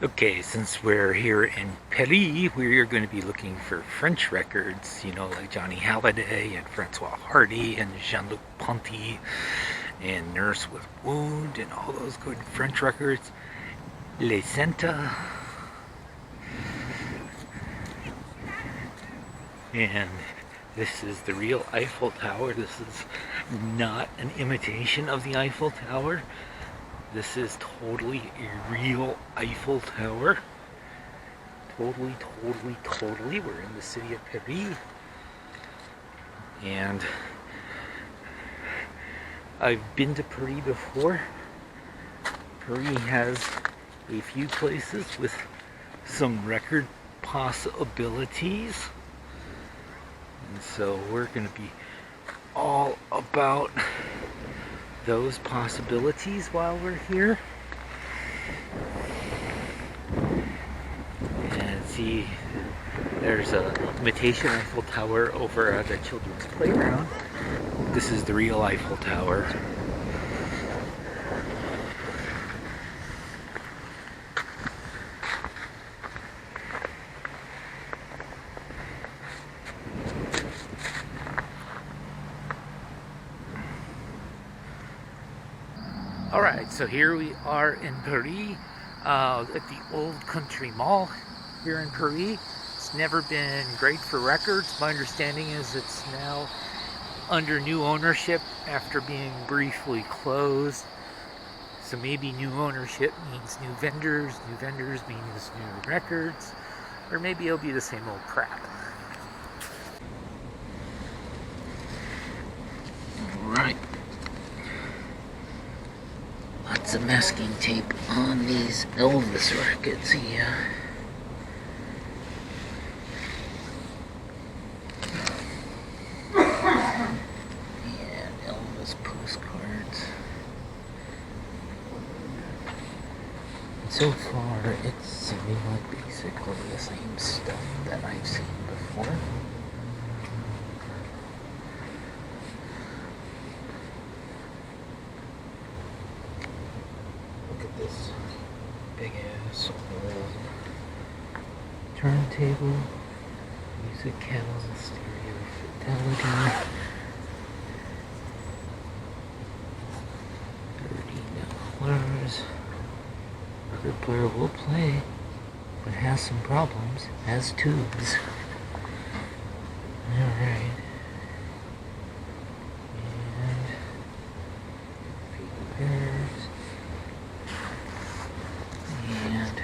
Okay, since we're here in Paris, we're going to be looking for French records, like Johnny Hallyday and Francoise Hardy and Jean-Luc Ponty and Nurse with Wound and all those good French records. Les Senta. And this is the real Eiffel Tower. This is not an imitation of the Eiffel Tower. This is totally a real Eiffel Tower. Totally. We're in the city of Paris. And I've been to Paris before. Paris has a few places with some record possibilities. And so we're going to be all about those possibilities while we're here. And see, there's an imitation Eiffel Tower over at the children's playground. This is the real Eiffel Tower. Alright, so here we are in Paris, at the Old Country Mall here in Paris. It's never been great for records. My understanding is it's now under new ownership after being briefly closed. So maybe new ownership means new vendors means new records, or maybe it'll be the same old crap. Alright. Lots of masking tape on these Elvis records here. And Elvis postcards. So far, it's seeming like basically the same stuff that I've seen before. This big ass old turntable, music kettle, stereo fidelity, $30. Record player will play, but has some problems, has tubes. Alright. And feet pairs. And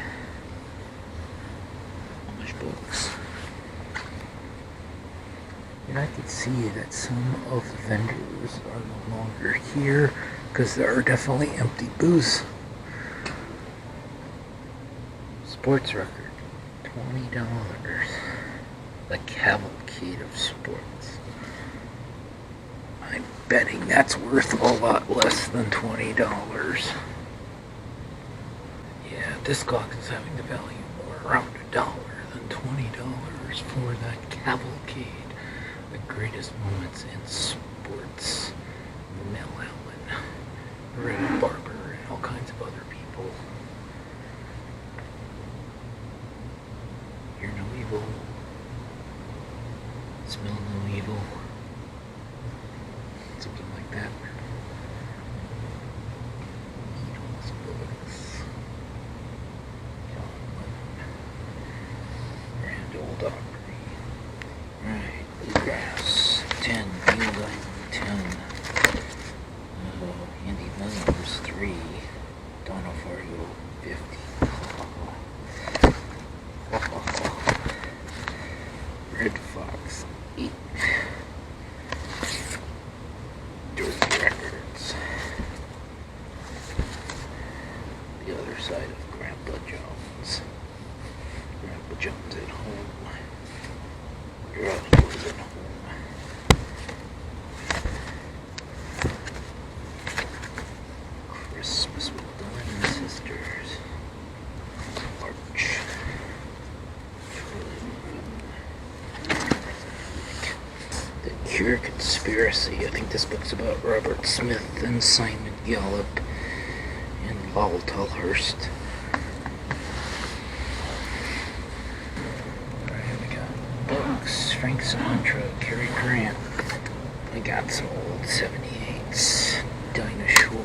books. And I could see that some of the vendors are no longer here because there are definitely empty booths. Sports record, $20. The cavalcade of sports. I'm betting that's worth a lot less than $20. Yeah, Discogs is having the value more around $1 than $20 for that cavalcade. The greatest moments in sports. Mel Allen, Red Barber, and all kinds of other people. Hear no evil. Smell no evil. Something like that. Beatles books. Grand Old Opry. Right, Bluegrass, 10, Neil Diamond, 10. Andy Williams, 3. Donna Fargo, 50. Red Fox, 8. Dirty Records. The other side of Grandpa Jones. Grandpa Jones at home. Granny was at home. Christmas with the Lemon Sisters. March. The Cure Conspiracy. I think this book's about Robert Smith and Simon Gallup and Lowell Tolhurst. Frank Sinatra, Cary Grant. I got some old 78s, Dinosaur.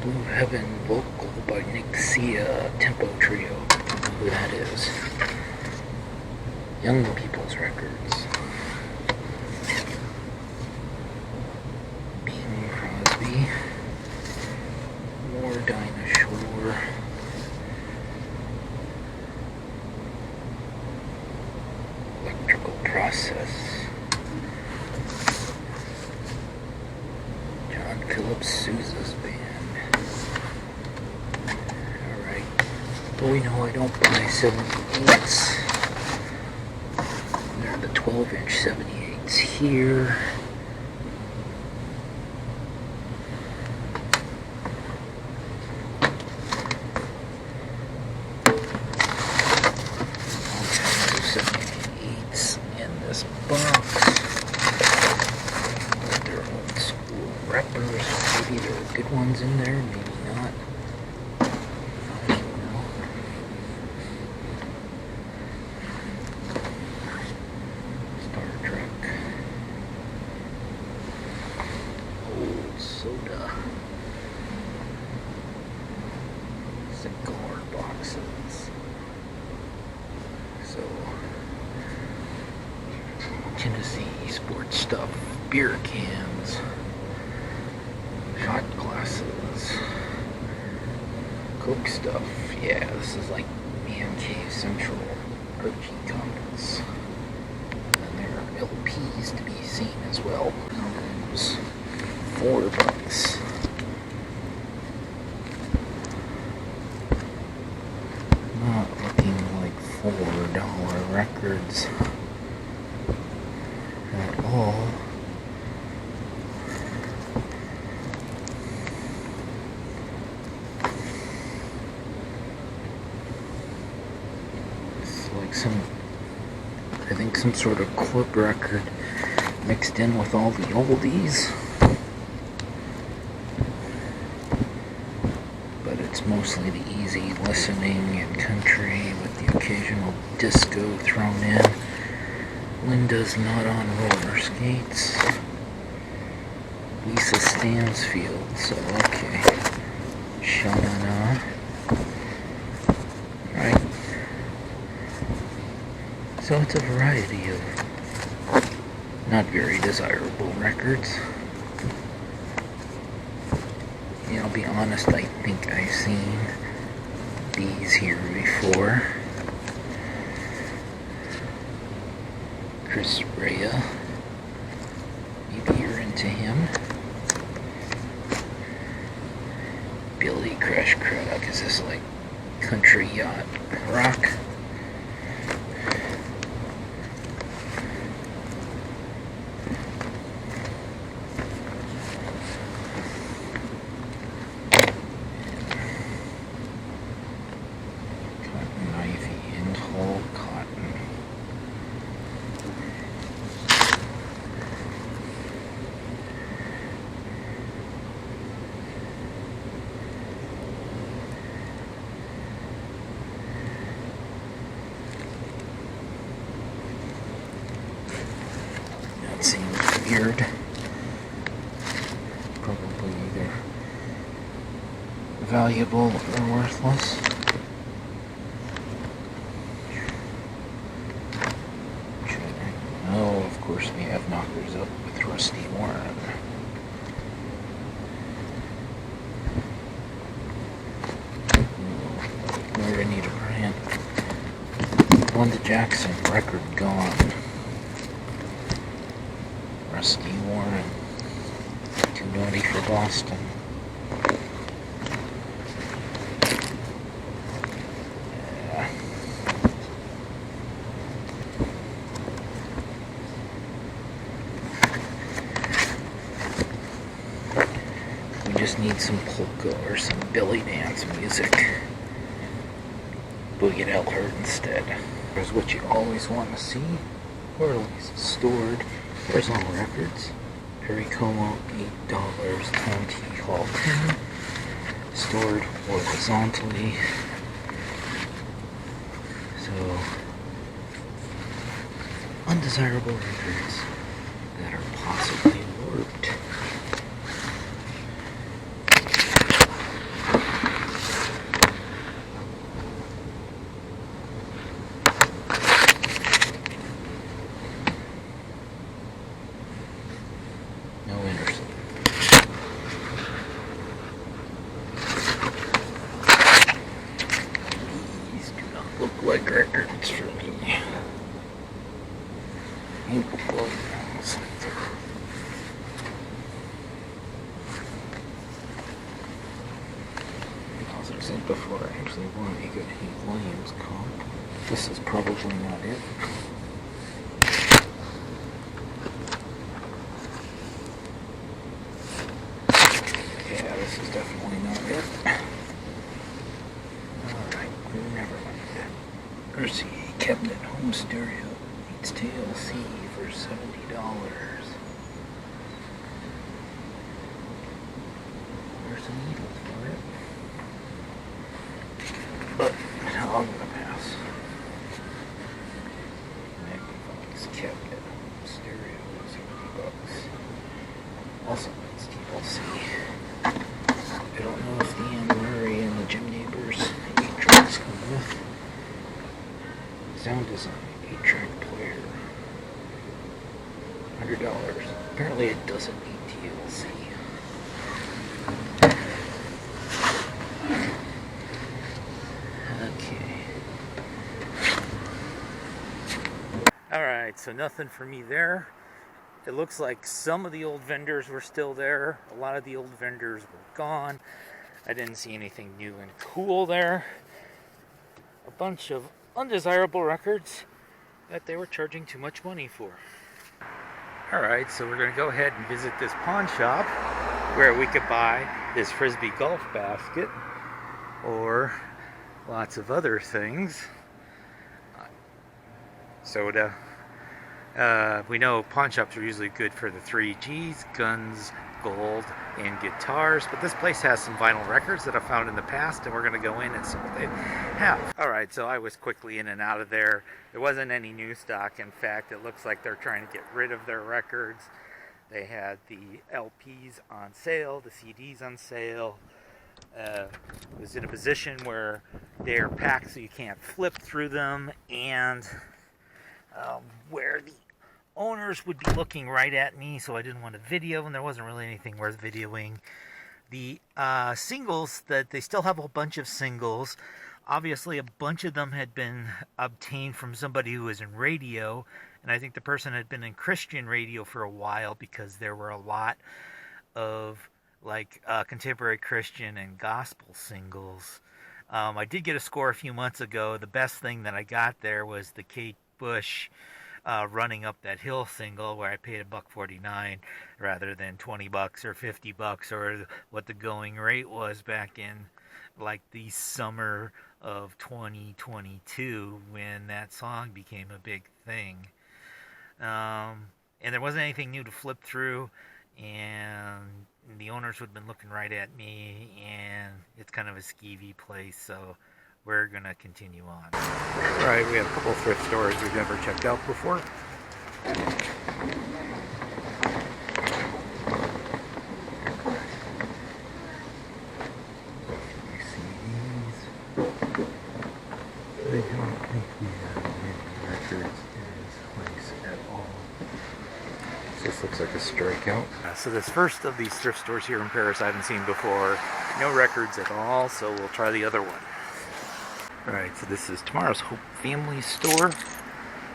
Blue Heaven Vocal by Nick Sia, Tempo Trio. I don't know who that is. Young People's Records. Bing Crosby. More Dinosaur. Electrical Process. John Philip Sousa's band. Alright. Well, we know I don't buy 78s. There are the 12-inch 78s here. Maybe there are good ones in there, maybe not. I don't know. Star Trek. Old soda. Cigar boxes. So, Tennessee sports stuff. Beer cans. Shot glasses, Coke stuff. Yeah, this is like Man Cave Central, Archie comics. And there are LPs to be seen as well. Those $4. Not looking like $4 records at all. I think some sort of corp record mixed in with all the oldies. But it's mostly the easy listening and country with the occasional disco thrown in. Linda's Not on Roller Skates. Lisa Stansfield, so okay. Sha-na-na. Right. So it's a variety of not very desirable records. Yeah, I'll be honest, I think I've seen these here before. Chris Rea. Maybe you're into him. Billy Crush Craddock. Is this like country yacht rock? Seems weird. Probably either valuable or worthless. Oh, of course we have Knockers Up with Rusty Warren. We're gonna need a brand. Wanda Jackson record gone. Rusty Warren, Too Naughty for Boston. Yeah. We just need some polka or some belly dance music. Boogie It Out Heard instead. Here's what you always want to see, or at least stored. There's all records. Perry Como, $8. Tom T. Hall, $10. Stored horizontally. undesirable records that are possibly warped. No Anderson. These do not look like records for me. As I said before, I actually want a good Hank Williams comp. This is probably not it. Yeah, this is definitely not it. Alright, never mind. RCA cabinet home stereo meets TLC for $70. There's a needle for it. But I'm gonna pass. Magnifies cabinet home stereo, $70. Also meets TLC. I don't know if the Anne Murray and the Jim Neighbors 8-tracks come with. Sound design, 8-track player. $100. Apparently it doesn't need TLC. Okay. Alright, so nothing for me there. It looks like some of the old vendors were still there. A lot of the old vendors were gone. I didn't see anything new and cool there. A bunch of undesirable records that they were charging too much money for. Alright, so we're going to go ahead and visit this pawn shop where we could buy this Frisbee golf basket or lots of other things. Soda. We know pawn shops are usually good for the 3 Gs, guns, gold, and guitars, but this place has some vinyl records that I found in the past, and we're going to go in and see what they have. Alright, so I was quickly in and out of there. There wasn't any new stock. In fact, it looks like they're trying to get rid of their records. They had the LPs on sale, the CDs on sale. It was in a position where they're packed so you can't flip through them, and where the owners would be looking right at me, so I didn't want to video, and there wasn't really anything worth videoing. The singles, that they still have a bunch of singles. Obviously, a bunch of them had been obtained from somebody who was in radio, and I think the person had been in Christian radio for a while because there were a lot of contemporary Christian and gospel singles. I did get a score a few months ago. The best thing that I got there was the Kate Bush Running Up That Hill single, where I paid $1.49 rather than $20 or $50 or what the going rate was back in the summer of 2022 when that song became a big thing. And there wasn't anything new to flip through, and the owners would have been looking right at me, and it's kind of a skeevy place, so we're going to continue on. Alright, we have a couple of thrift stores we've never checked out before. I don't think we have many records in this place at all. This looks like a strikeout. So this first of these thrift stores here in Paris I haven't seen before. No records at all, so we'll try the other one. Alright, so this is Tomorrow's Hope Family Store. It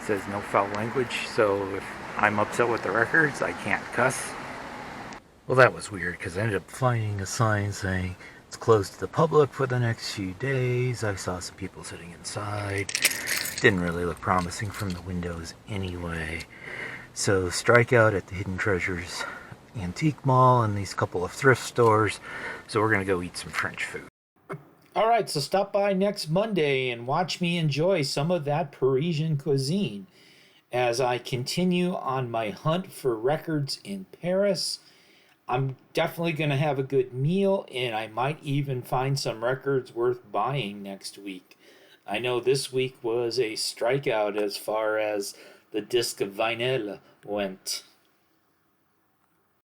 says no foul language, so if I'm upset with the records, I can't cuss. Well, that was weird, because I ended up finding a sign saying it's closed to the public for the next few days. I saw some people sitting inside. Didn't really look promising from the windows anyway. So strikeout at the Hidden Treasures Antique Mall and these couple of thrift stores. So we're going to go eat some French food. Alright, so stop by next Monday and watch me enjoy some of that Parisian cuisine as I continue on my hunt for records in Paris. I'm definitely going to have a good meal, and I might even find some records worth buying next week. I know this week was a strikeout as far as the disc of vinyl went.